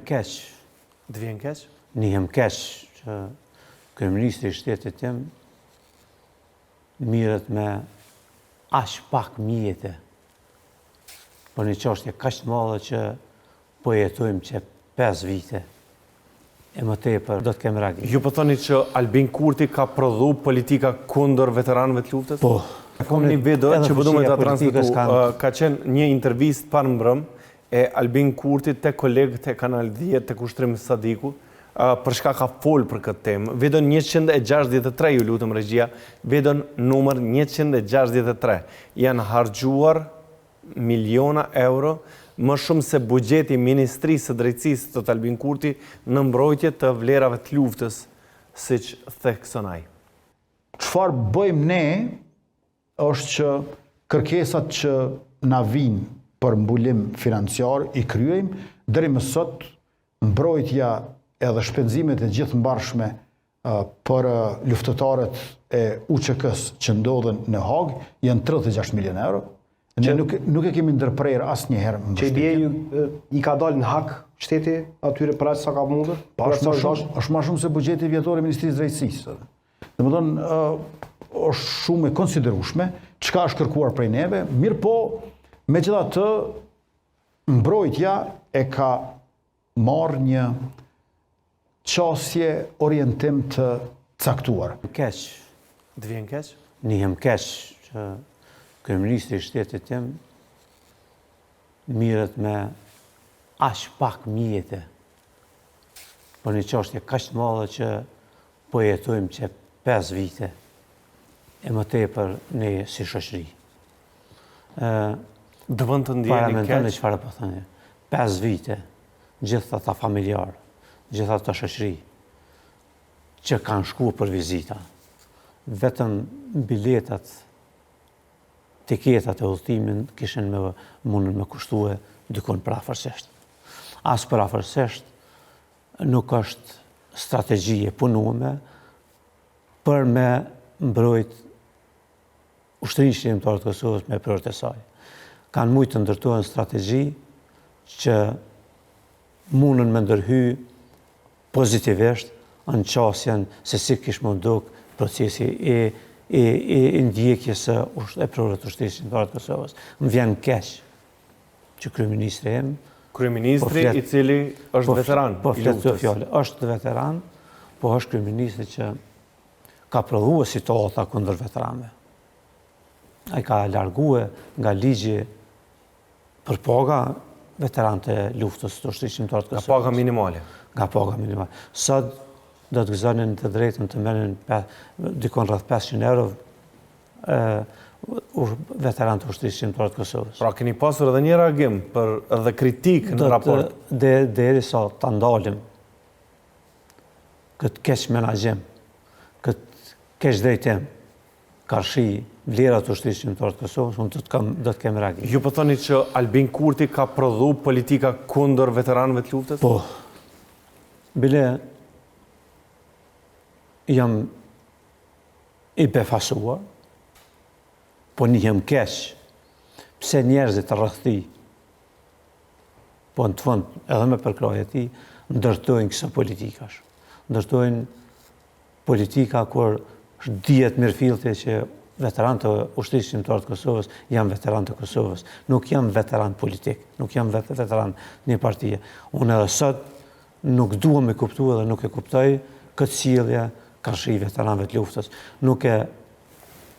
keq. Të vjen keq? Ndihem keq që kryeministri i shtetit tim mirët me aq pak mjete për një çështje kaq të madhe që po jetojmë që 5 vite. E më tepër do të kem reagim. Ju po thoni që Albin Kurti ka prodhu politika kundër veteranëve të luftës? Po. Kom një video që po duhet ta transmetu. Ka qenë një intervistë parë mbrëm e Albin Kurti te kolegët e Kanal 10 te Ushtrim Sadiku, për shkak ka fol për këtë temë. Videon 163, ju lutem regjia, videon numër 163. Janë harxuar miliona euro, më shumë se buxheti Ministrisë së Drejtësisë të Albin Kurti në mbrojtje të vlerave të luftës, siç thekson ai. Çfarë bëjmë ne është që kërkesat që na vinë për mbulim financiar i kryejmë, deri më sot mbrojtja edhe shpenzimet e gjithë mbarshme për luftëtarët e UÇK-s që ndodhen në Hag janë 36 milionë euro. Ne nuk e kemi ndërprerë asnjëherë mbështetjen. Që i ka dalë në hak shteti atyre për aq sa ka mundur? Është më shumë se buxheti vjetor i Ministrisë së Drejtësisë. Domethënë është shumë e konsiderueshme çka është kërkuar prej neve, mirë po megjithatë mbrojtja e ka marrë një qasje orientim të caktuar. Keq. Të vjen keq? Ndihem keq që kryeministri i shtetit tim mirët me aq pak mjete për një çështje kaq të madhe që po jetojmë që 5 vite. E më tepër ne si shoqëri. Dëvon të ndjeni keq? Çfarë po thoni? 5 vite, gjithë ata familjar, gjithë ata shoqëri që kanë shkuar për vizita, vetëm biletat, tiketat e udhëtimin kishin mundën me kushtue dykon parafërsisht. As parafërsisht nuk është strategji e punueme për me mbrojt ushtrisë shërimtare të Kosovës me prioritet e saj. Kanë mujtë të ndërtohen strategji që mundën me ndërhy pozitivisht në qasjen se si kish munduk procesi e ndjekjes e prorët të ushtrisë shërimtare të Kosovës. Më vjen keq që kryeministri im, kryeministri i cili është veteran po i luftës. Është veteran, po është kryeministri që ka prodhuar situata kundër veteranëve. Ai ka larguar nga ligji për paga veteranët e luftës të ushtrisë shërimtare të Kosovës. Nga paga minimale. Nga paga minimale. Sot do të gëzonin të drejtën të merren dikon rreth 500 euro veteranët e ushtrisë shërimtare të Kosovës. Pra keni pasur edhe një reagim për edhe kritikë në raport? Derisa ta ndalim këtë keq menaxhim, këtë keq drejtim, karshi vlerat të ushtrisë shërimtare të Kosovës, unë do të kem reagim. Ju po thoni që Albin Kurti ka prodhu politika kundër veteranëve të luftës? Po. Bile jam i befasuar, po ndihem keq pse njerëzit rreth tij, po në të fund edhe me përkrahje e tij, ndërtojnë këso politikash. Ndërtojnë politika kur dihet mirëfillte që veteranët e ushtrisë shërimtare të Kosovës janë veteranë të Kosovës, nuk janë veteran politik, nuk janë veteran një partie. Unë edhe sot nuk dua me kuptu edhe nuk e kuptoj këtë sjellje karshi veteranëve të luftës. Nuk e